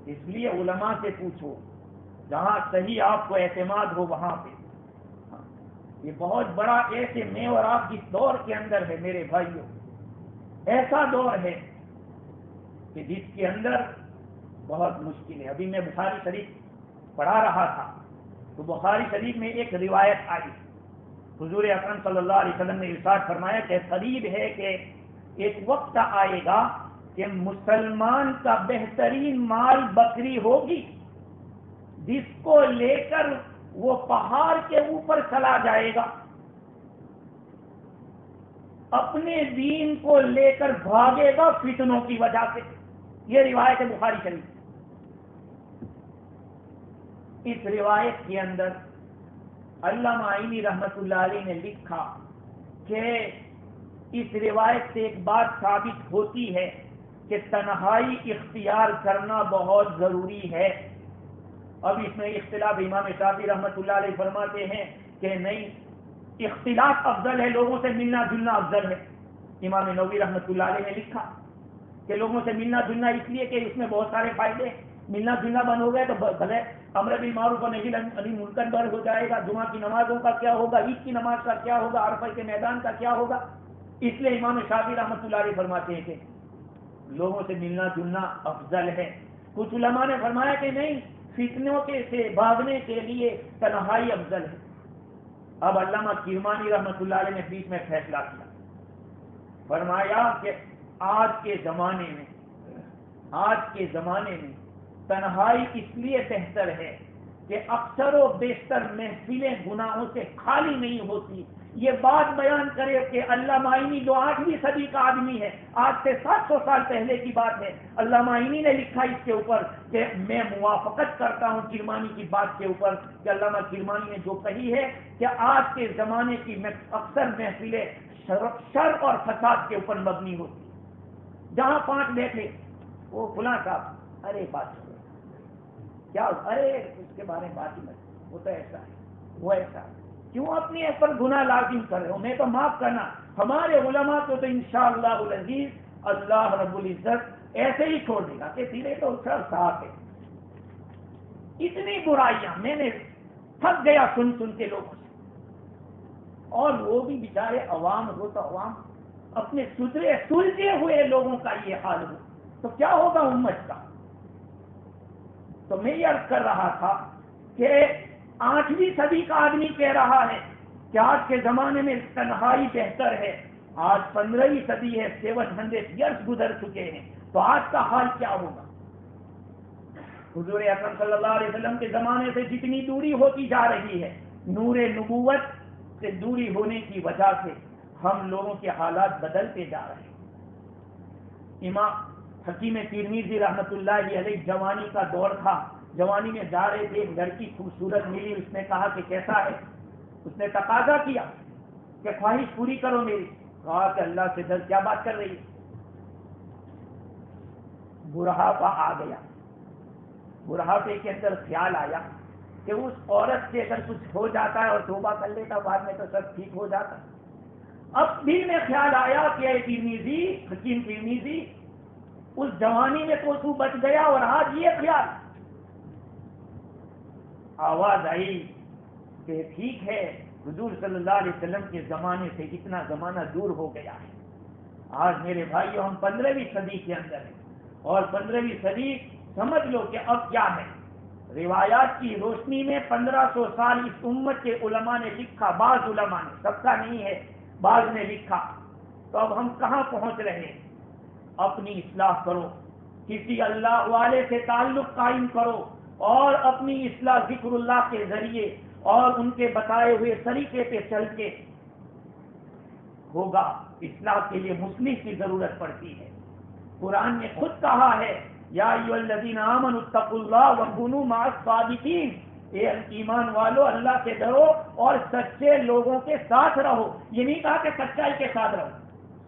اس لیے علماء سے پوچھو، جہاں صحیح آپ کو اعتماد ہو وہاں پہ. یہ بہت بڑا ایسے میں اور آپ جس دور کے اندر ہے میرے بھائیوں، ایسا دور ہے کہ جس کے اندر بہت مشکل ہے. ابھی میں بخاری شریف پڑھا رہا تھا تو بخاری شریف میں ایک روایت آئی. حضور اکرم صلی اللہ علیہ وسلم نے ارشاد فرمایا کہ قریب ہے کہ ایک وقت آئے گا کہ مسلمان کا بہترین مال بکری ہوگی، جس کو لے کر وہ پہاڑ کے اوپر چلا جائے گا، اپنے دین کو لے کر بھاگے گا فتنوں کی وجہ سے. یہ روایت ہے بخاری شریف. اس روایت کے اندر علامہ عینی رحمت اللہ علیہ نے لکھا کہ اس روایت سے ایک بات ثابت ہوتی ہے کہ تنہائی اختیار کرنا بہت ضروری ہے. اب اس میں اختلاف، امام شافعی رحمت اللہ علیہ فرماتے ہیں کہ نہیں، اختلاف افضل ہے، لوگوں سے ملنا جلنا افضل ہے. امام نووی رحمت اللہ علیہ نے لکھا کہ لوگوں سے ملنا جلنا اس لیے کہ اس میں بہت سارے فائدے ہیں. ملنا جلنا بند ہو گئے تو بھلے امر بالمعروف و نہی عن المنکر بند ہو جائے گا. جمعہ کی نمازوں کا کیا ہوگا، عید کی نماز کا کیا ہوگا، عرفہ کے میدان کا کیا ہوگا. اس لیے امام شافعی رحمت اللہ علیہ فرماتے ہیں کہ لوگوں سے ملنا جلنا افضل ہے. کچھ علماء نے فرمایا کہ نہیں، فتنوں کے سے بھاگنے کے لیے تنہائی افضل ہے. اب علامہ کرمانی رحمت اللہ علیہ نے بیچ میں فیصلہ کیا، فرمایا کہ آج کے زمانے میں تنہائی اس لیے بہتر ہے کہ اکثر و بیشتر محفلیں گناہوں سے خالی نہیں ہوتی. یہ بات بیان کرے کہ علامہ عینی جو 8ویں صدی کا آدمی ہے، آج سے 700 سال پہلے کی بات ہے، علامہ عینی نے لکھا اس کے اوپر کہ میں موافقت کرتا ہوں کرمانی کی بات کے اوپر کہ علامہ کرمانی نے جو کہی ہے کہ آج کے زمانے کی اکثر محفلیں شر اور فساد کے اوپر مبنی ہوتی. جہاں 5 بیٹھے، وہ فلاں صاحب، ارے بات کیا، ارے اس کے بارے میں بات ہی مت، وہ تو ایسا ہے، وہ ایسا ہے. کیوں اپنے پر گناہ لازم کر رہے ہو؟ میں تو معاف کرنا. ہمارے علماء کو تو انشاءاللہ العزیز اللہ رب العزت ایسے ہی چھوڑ دے گا کہ تیرے تو سر صاف ہے. اتنی برائیاں میں نے تھک گیا سن کے لوگوں سے. اور وہ بھی بیچارے عوام ہو تو عوام اپنے سلجھے ہوئے لوگوں کا یہ حال ہو تو کیا ہوگا امت کا. تو میں یہ عرض کر رہا تھا کہ 8ویں صدی کا آدمی کہہ رہا ہے کہ آج کے زمانے میں تنہائی بہتر ہے. آج 15ویں صدی ہے، 700 ایئرس گزر چکے ہیں، تو آج کا حال کیا ہوگا. حضور اکرم صلی اللہ علیہ وسلم کے زمانے سے جتنی دوری ہوتی جا رہی ہے، نور نبوت سے دوری ہونے کی وجہ سے ہم لوگوں کے حالات بدلتے جا رہے ہیں. امام حکیم ترمذی رحمت اللہ علیہ جوانی کا دور تھا، جوانی میں جا رہے تھے، ایک لڑکی خوبصورت ملی، اس نے کہا کہ کیسا ہے. اس نے تقاضا کیا کہ خواہش پوری کرو میری. کہا کہ اللہ سے ڈر، کیا بات کر رہی ہے. بڑھاپا آ گیا، بڑھاپے کے اندر خیال آیا کہ اس عورت سے اگر کچھ ہو جاتا ہے اور توبہ کر لیتا بعد میں تو سب ٹھیک ہو جاتا. اب دل میں خیال آیا کہ اے ترمذی، حکیم ترمذی، اس جوانی میں تو بچ گیا اور آج یہ خیال. آواز آئی کہ ٹھیک ہے، حضور صلی اللہ علیہ وسلم کے زمانے سے اتنا زمانہ دور ہو گیا ہے. آج میرے بھائیوں ہم 15ویں صدی کے اندر ہیں، اور 15ویں صدی سمجھ لو کہ اب کیا ہے. روایات کی روشنی میں 1500 سال اس امت کے علماء نے لکھا، بعض علماء نے، سب کا نہیں ہے، بعض نے لکھا. تو اب ہم کہاں پہنچ رہے ہیں؟ اپنی اصلاح کرو، کسی اللہ والے سے تعلق قائم کرو، اور اپنی اصلاح ذکر اللہ کے ذریعے اور ان کے بتائے ہوئے طریقے پہ چل کے ہوگا. اصلاح کے لیے مصلح کی ضرورت پڑتی ہے. قرآن نے خود کہا ہے یا ایھا الذین آمنوا اتقوا اللہ وکونوا مع الصادقین، اے ایمان والو اللہ سے ڈرو اور سچے لوگوں کے ساتھ رہو. یہ نہیں کہا کہ سچائی کے ساتھ رہو،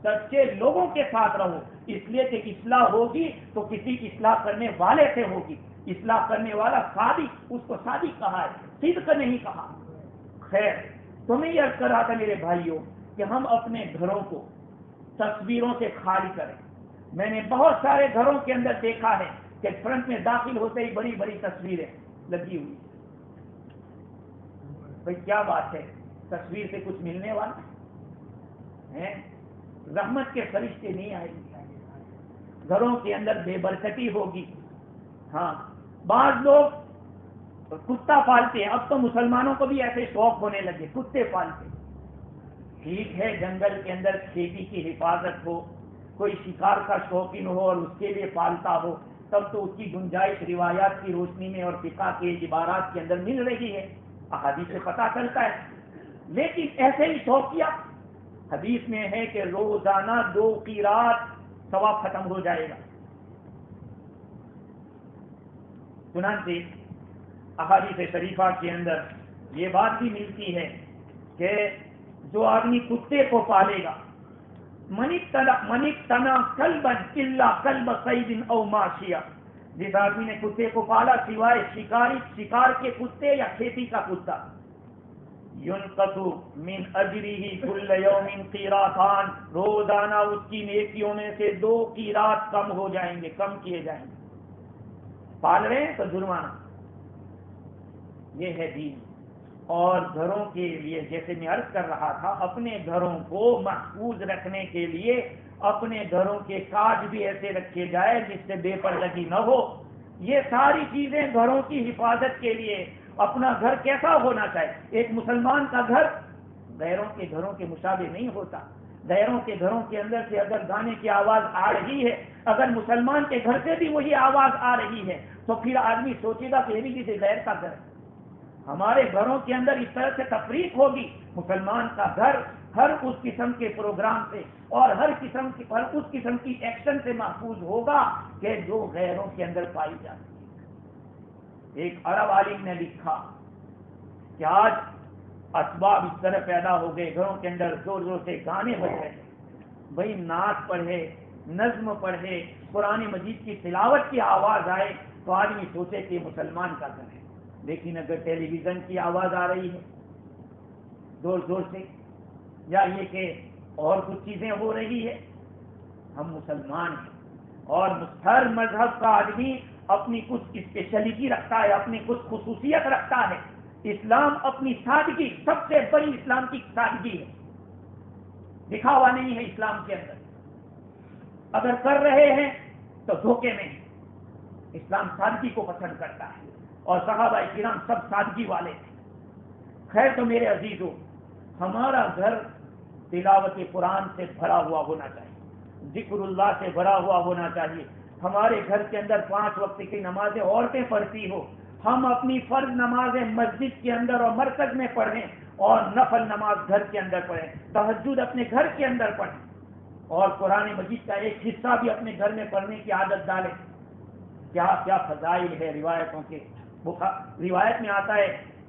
سچے لوگوں کے ساتھ رہو، اس لیے کہ اصلاح ہوگی تو کسی اصلاح کرنے والے سے ہوگی. اصلاح کرنے والا صادق، اس کو صادق کہا ہے، صدق نہیں کہا. خیر، تو میں یہ عرض کر رہا تھا میرے بھائیوں کہ ہم اپنے گھروں کو تصویروں سے خالی کریں. میں نے بہت سارے گھروں کے اندر دیکھا ہے کہ فرنٹ میں داخل ہوتے ہی بڑی بڑی تصویریں لگی ہوئی. بھئی کیا بات ہے؟ تصویر سے کچھ ملنے والا ہے؟ رحمت کے فرشتے نہیں آئیں گے، گھروں کے اندر بے برکتی ہوگی. ہاں، بعض لوگ کتا پالتے ہیں. اب تو مسلمانوں کو بھی ایسے شوق ہونے لگے، کتے پالتے. ٹھیک ہے، جنگل کے اندر کھیتی کی حفاظت ہو، کوئی شکار کا شوقین ہو اور اس کے لیے پالتا ہو، تب تو اس کی گنجائش روایات کی روشنی میں اور فقہ کے عبارات کے اندر مل رہی ہے، احادیث سے پتہ چلتا ہے. لیکن ایسے ہی شوقیہ، حدیث میں ہے کہ روزانہ 2 قیرات ثواب ختم ہو جائے گا. چنانچہ احادیث شریفہ کے اندر یہ بات بھی ملتی ہے کہ جو آدمی کتے کو پالے گا، من اقتنى كلبا الا كلب صید او ماشیہ، جس آدمی نے کتے کو پالا سوائے شکار کے کتے یا کھیتی کا کتا، ينقص من اجرہ كل یوم قیراتان، روزانہ اس کی نیکیوں میں سے 2 قیرات کم ہو جائیں گے، کم کیے جائیں گے. پال رہے ہیں تو جرمانہ. یہ ہے دین. اور گھروں کے لیے جیسے میں عرض کر رہا تھا، اپنے گھروں کو محفوظ رکھنے کے لیے اپنے گھروں کے کاج بھی ایسے رکھے جائے جس سے بے پردگی نہ ہو. یہ ساری چیزیں گھروں کی حفاظت کے لیے. اپنا گھر کیسا ہونا چاہیے؟ ایک مسلمان کا گھر غیروں کے گھروں کے مشابہ نہیں ہوتا. غیروں کے گھروں کے اندر سے اگر گانے کی آواز آ رہی ہے، اگر مسلمان کے گھر سے بھی وہی آواز آ رہی ہے، تو پھر آدمی سوچے گا کہ یہ بھی کسی غیر کا گھر ہے. ہمارے گھروں کے اندر اس طرح سے تفریق ہوگی، مسلمان کا گھر ہر اس قسم کے پروگرام سے اور ہر اس قسم کی ایکشن سے محفوظ ہوگا کہ جو غیروں کے اندر پائی جاتی ہے. ایک عرب عالم نے لکھا کہ آج اسباب اس طرح پیدا ہو گئے، گھروں کے اندر زور زور سے گانے بج رہے ہیں. بھائی نعت پڑھے، نظم پڑھے، قرآن مجید کی تلاوت کی آواز آئے تو آدمی سوچے کہ مسلمان کا گھر ہے. لیکن اگر ٹیلی ویژن کی آواز آ رہی ہے زور زور سے، یا یہ کہ اور کچھ چیزیں ہو رہی ہے، ہم مسلمان ہیں. اور ہر مذہب کا آدمی اپنی کچھ اسپیشلٹی رکھتا ہے، اپنی کچھ خصوصیت رکھتا ہے. اسلام اپنی سادگی، سب سے بڑی اسلام کی سادگی ہے. دکھاوا نہیں ہے اسلام کے اندر. اگر کر رہے ہیں تو دھوکے میں ہیں. اسلام سادگی کو پسند کرتا ہے اور صحابہ کرام سب سادگی والے تھے. خیر تو میرے عزیزوں، ہمارا گھر تلاوت قرآن سے بھرا ہوا ہونا چاہیے، ذکر اللہ سے بھرا ہوا ہونا چاہیے. ہمارے گھر کے اندر 5 وقت کی نمازیں عورتیں پڑھتی ہو، ہم اپنی فرض نمازیں مسجد کے اندر اور مرکز میں پڑھیں اور نفل نماز گھر کے اندر پڑھیں، تہجد اپنے گھر کے اندر پڑھیں اور قرآن مجید کا ایک حصہ بھی اپنے گھر میں پڑھنے کی عادت ڈالیں. کیا کیا فضائل ہے روایتوں کے. روایت میں آتا ہے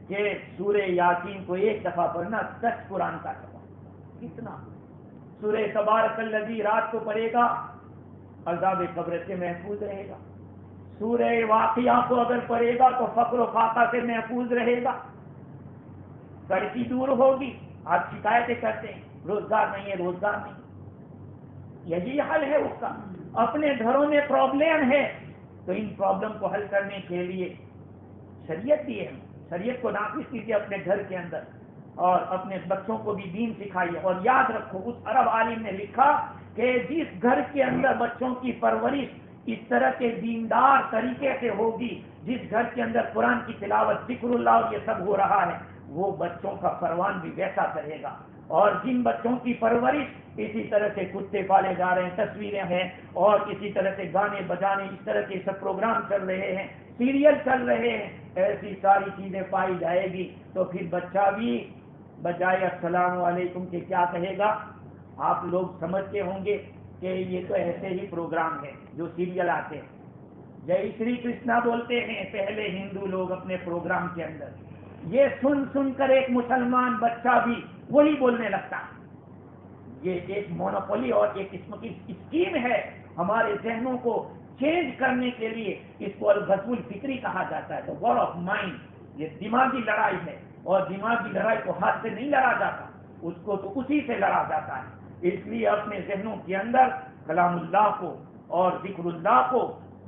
کہ سورہ یاسین کو 1 دفعہ پڑھنا 10 قرآن کا ثواب. کتنا؟ سورہ تبارک الذی رات کو پڑھے گا عذاب قبر سے محفوظ رہے گا. سورہ واقعہ کو اگر پڑھے گا تو فقر و فاقہ سے محفوظ رہے گا، کڑکی دور ہوگی. آپ شکایتیں کرتے ہیں روزگار نہیں ہے، روزگار نہیں. یہی حل ہے اس کا. اپنے گھروں میں پرابلم ہے تو ان پرابلم کو حل کرنے کے لیے شریعت دی ہے. شریعت کو نافذ کیجیے اپنے گھر کے اندر اور اپنے بچوں کو بھی دین سکھائیے. اور یاد رکھو، اس عرب عالم نے لکھا کہ جس گھر کے اندر بچوں کی پرورش اس طرح کے دیندار طریقے سے ہوگی، جس گھر کے اندر قرآن کی تلاوت، ذکر اللہ اور یہ سب ہو رہا ہے، وہ بچوں کا پروان بھی ویسا کرے گا. اور جن بچوں کی پرورش اسی طرح سے کتے پالے جا رہے ہیں، تصویریں ہیں اور اسی طرح سے گانے بجانے اس طرح کے سب پروگرام چل رہے ہیں، سیریل چل رہے ہیں، ایسی ساری چیزیں پائی جائے گی تو پھر بچہ بھی بجائے السلام علیکم کے کیا کہے گا؟ آپ لوگ سمجھتے ہوں گے کہ یہ تو ایسے ہی پروگرام ہے جو سیریل آتے ہیں، جے شری کرشنا بولتے ہیں پہلے ہندو لوگ اپنے پروگرام کے اندر، یہ سن سن کر ایک مسلمان بچہ بھی وہی بولنے لگتا ہے۔ یہ ایک مونوپولی اور ایک قسم کی اسکیم ہے ہمارے ذہنوں کو چینج کرنے کے لیے، اس کو الغزو الفکری کہا جاتا ہے، وار آف مائنڈ۔ یہ دماغی لڑائی ہے اور دماغی لڑائی کو ہاتھ سے نہیں لڑا جاتا، اس کو تو اسی سے لڑا جاتا ہے۔ اس لیے اپنے ذہنوں کے اندر کلام اللہ کو اور ذکر اللہ کو،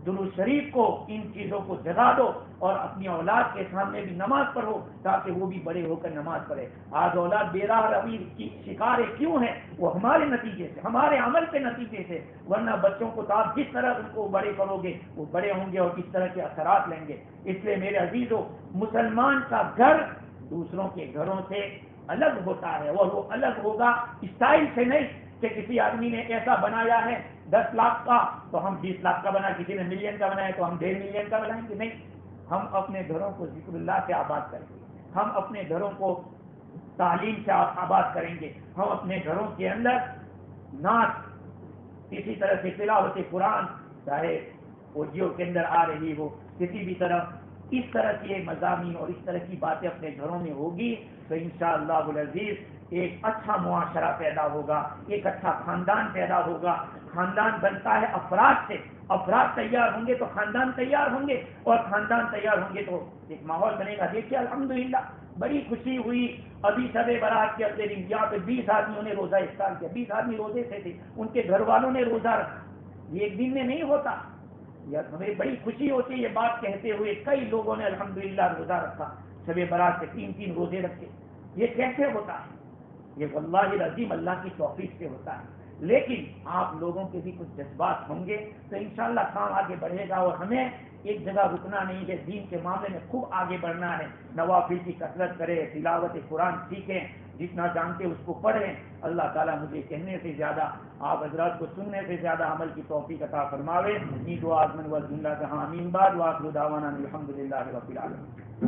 درود شریف کو، ان چیزوں کو جگا دو اور اپنی اولاد کے سامنے بھی نماز پڑھو تاکہ وہ بھی بڑے ہو کر نماز پڑھے۔ آج اولاد بے راہ روی کی شکار کیوں ہے؟ وہ ہمارے نتیجے سے، ہمارے عمل کے نتیجے سے، ورنہ بچوں کو تو آپ جس طرح ان کو بڑے کرو گے وہ بڑے ہوں گے اور کس طرح کے اثرات لیں گے۔ اس لیے میرے عزیزو، مسلمان کا گھر دوسروں کے گھروں سے الگ ہوتا ہے، اور وہ الگ ہوگا اسٹائل سے نہیں کہ کسی آدمی نے ایسا بنایا ہے 10 لاکھ کا تو ہم 20 لاکھ کا بنا، کسی نے ملین کا بنایا تو ہم 1.5 ملین کا بنائیں گے، نہیں۔ ہم اپنے گھروں کو ذکر اللہ سے آباد کریں گے، ہم اپنے گھروں کو تعلیم سے آباد کریں گے، ہم اپنے گھروں کے اندر نعت، اسی طرح سے تلاوت قرآن، چاہے آڈیو کے اندر آ رہی ہو، کسی بھی طرح اس طرح کے مضامین اور اس طرح کی باتیں اپنے گھروں میں ہوگی تو انشاءاللہ العزیز ایک اچھا معاشرہ پیدا ہوگا، ایک اچھا خاندان پیدا ہوگا۔ خاندان بنتا ہے افراد سے، افراد تیار ہوں گے تو خاندان تیار ہوں گے، اور خاندان تیار ہوں گے تو ایک ماحول بنے گا۔ دیکھیے الحمدللہ بڑی خوشی ہوئی، ابھی شب برات کے اگلے دن یہاں پہ 20 آدمیوں نے روزہ افطار کیا، 20 آدمی روزے سے تھے، ان کے گھر والوں نے روزہ رکھا۔ یہ ایک دن میں نہیں ہوتا، یہ ہمیں بڑی خوشی ہوتی ہے یہ بات کہتے ہوئے، کئی لوگوں نے الحمدللہ روزہ رکھا، شب برات سے 3 روزے رکھے۔ یہ کیسے ہوتا ہے؟ یہ واللہ العظیم اللہ کی توفیق سے ہوتا ہے۔ لیکن آپ لوگوں کے بھی کچھ جذبات ہوں گے تو انشاءاللہ کام آگے بڑھے گا، اور ہمیں ایک جگہ رکنا نہیں ہے، دین کے معاملے میں خوب آگے بڑھنا ہے۔ نوافل کی کثرت کریں، تلاوت قرآن سیکھیں، جتنا جانتے اس کو پڑھیں۔ اللہ تعالیٰ مجھے کہنے سے زیادہ، آپ حضرات کو سننے سے زیادہ عمل کی توفیق عطا فرماوے۔ نیک و آزمن و جملہ جہاں امین بعد، وآخر دعوانا الحمدللہ رب العالمین۔